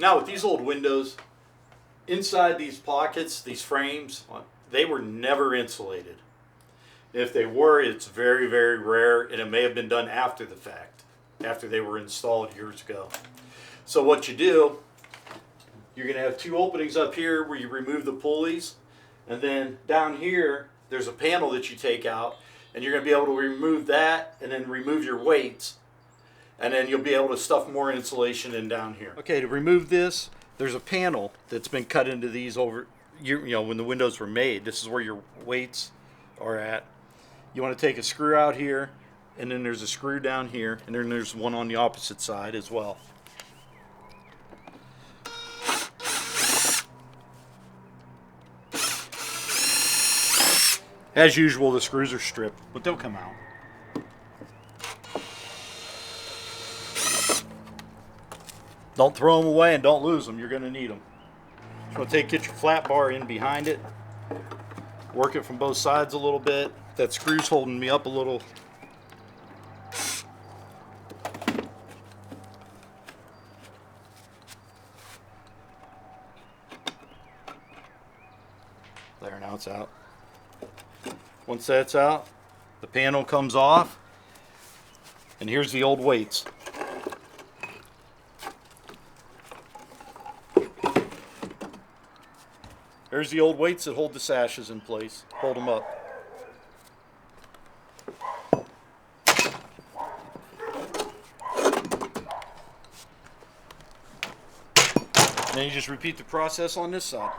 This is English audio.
Now with these old windows, inside these pockets, these frames, they were never insulated. If they were, it's very, very rare, and it may have been done after the fact, after they were installed years ago. So what you do, you're going to have two openings up here where you remove the pulleys, and then down here there's a panel that you take out, and you're going to be able to remove that and then remove your weights, and then you'll be able to stuff more insulation in down here. Okay, to remove this, there's a panel that's been cut into these over, you know, when the windows were made. This is where your weights are at. You want to take a screw out here, and then there's a screw down here, and then there's one on the opposite side as well. As usual, the screws are stripped, but they'll come out. Don't throw them away and don't lose them. You're going to need them. Just want to get your flat bar in behind it. Work it from both sides a little bit. That screw's holding me up a little. There, now it's out. Once that's out, the panel comes off, and here's the old weights. There's the old weights that hold the sashes in place, hold them up. And then you just repeat the process on this side.